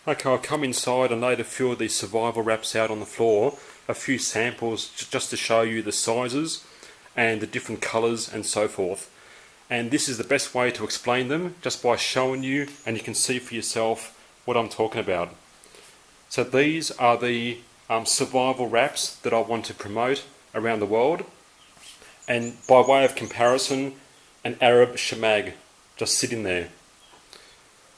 Okay, I've come inside and laid a few of these survival wraps out on the floor, a few samples just to show you the sizes and the different colours and so forth. And this is the best way to explain them, just by showing you, and you can see for yourself what I'm talking about. So these are the survival wraps that I want to promote around the world. And by way of comparison, an Arab shemagh just sitting there.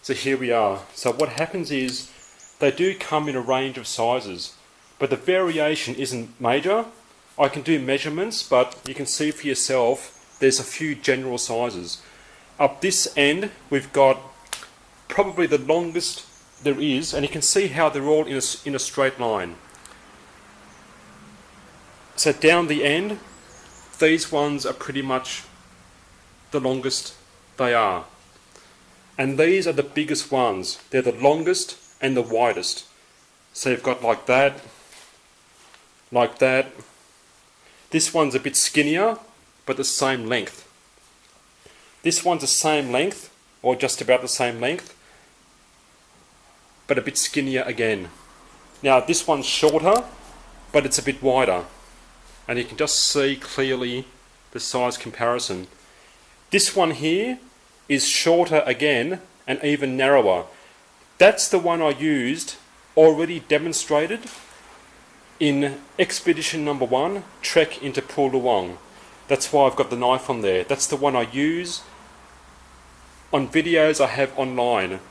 So here we are. So what happens is they do come in a range of sizes, but the variation isn't major. I can do measurements, but you can see for yourself there's a few general sizes. Up this end we've got probably the longest there is, and you can see how they're all in a straight line. So down the end, these ones are pretty much the longest they are. And these are the biggest ones. They're the longest and the widest. So you've got like that, like that. This one's a bit skinnier, but the same length. This one's the same length, or just about the same length, but a bit skinnier again. Now this one's shorter, but it's a bit wider. And you can just see clearly the size comparison. This one here is shorter again and even narrower. That's the one I used, already demonstrated, in expedition number 1, trek into Phu Luang. That's why I've got the knife on there. That's the one I use on videos I have online,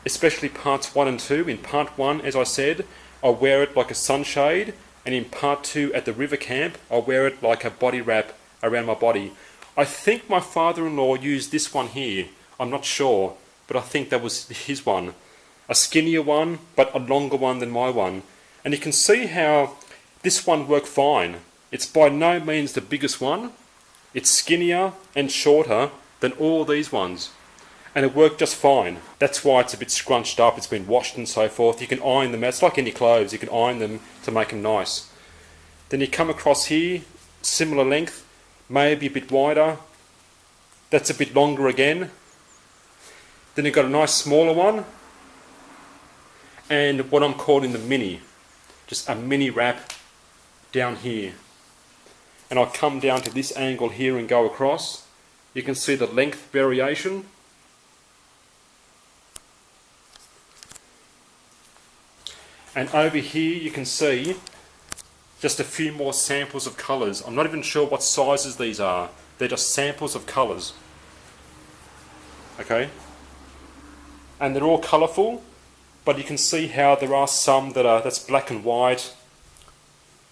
especially parts 1 and 2. In part 1, as I said, I wear it like a sunshade, and in part 2 at the river camp, I wear it like a body wrap around my body. I think my father-in-law used this one here. I'm not sure, but I think that was his one. A skinnier one, but a longer one than my one. And you can see how this one worked fine. It's by no means the biggest one. It's skinnier and shorter than all these ones. And it worked just fine. That's why it's a bit scrunched up, it's been washed and so forth. You can iron them, it's like any clothes, you can iron them to make them nice. Then you come across here, similar length, maybe a bit wider. That's a bit longer again. Then you've got a nice smaller one. And what I'm calling the mini. Just a mini wrap down here. And I'll come down to this angle here and go across. You can see the length variation. And over here you can see just a few more samples of colours. I'm not even sure what sizes these are. They're just samples of colours. Okay? And they're all colourful, but you can see how there are some that's black and white,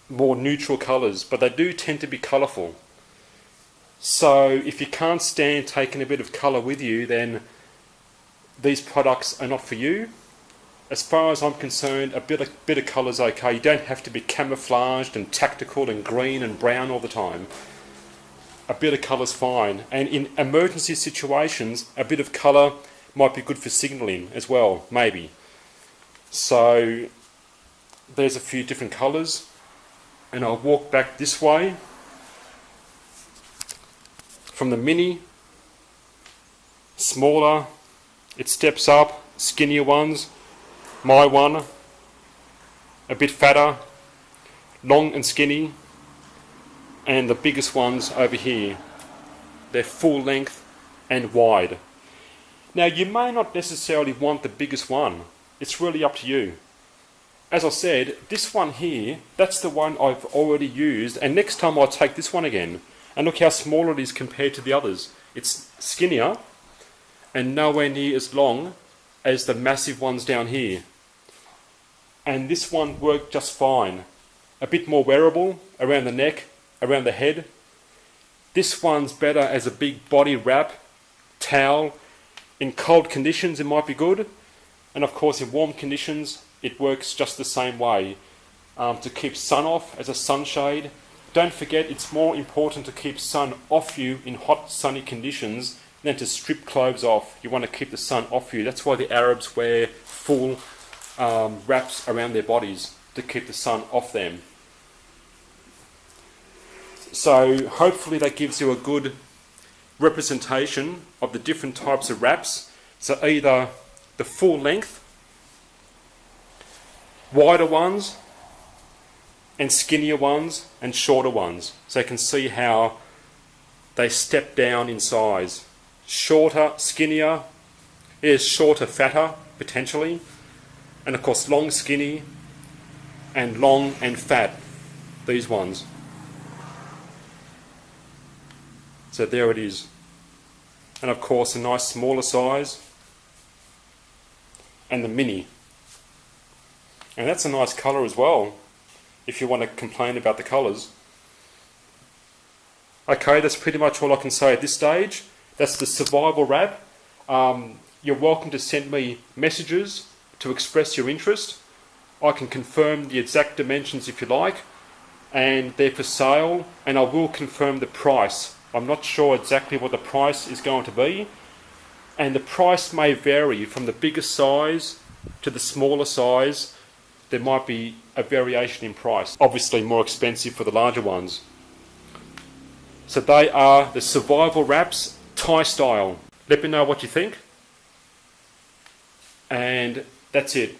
more neutral colours, but they do tend to be colourful. So if you can't stand taking a bit of colour with you, then these products are not for you. As far as I'm concerned, a bit of colour is okay. You don't have to be camouflaged and tactical and green and brown all the time. A bit of colour is fine. And in emergency situations, a bit of colour might be good for signalling as well, maybe. So there's a few different colours. And I'll walk back this way from the mini, smaller, it steps up, skinnier ones. My one, a bit fatter, long and skinny, and the biggest ones over here. They're full length and wide. Now you may not necessarily want the biggest one. It's really up to you. As I said, this one here, that's the one I've already used, and next time I'll take this one again. And look how small it is compared to the others. It's skinnier and nowhere near as long as the massive ones down here. And this one worked just fine. A bit more wearable around the neck, around the head. This one's better as a big body wrap, towel. In cold conditions it might be good, and of course in warm conditions it works just the same way. To keep sun off as a sunshade. Don't forget, it's more important to keep sun off you in hot sunny conditions than to strip clothes off. You want to keep the sun off you. That's why the Arabs wear full wraps around their bodies, to keep the sun off them. So hopefully that gives you a good representation of the different types of wraps. So either the full length wider ones and skinnier ones and shorter ones. So you can see how they step down in size. Shorter, skinnier, is shorter, fatter, potentially, and of course long, skinny, and long and fat, these ones. So there it is. And of course a nice smaller size, and the mini. And that's a nice colour as well, if you want to complain about the colours. Okay, that's pretty much all I can say at this stage. That's the survival wrap. You're welcome to send me messages to express your interest. I can confirm the exact dimensions if you like, and they're for sale, and I will confirm the price. I'm not sure exactly what the price is going to be, and the price may vary from the bigger size to the smaller size. There might be a variation in price. Obviously more expensive for the larger ones. So they are the survival wraps, Thai style. Let me know what you think. And that's it.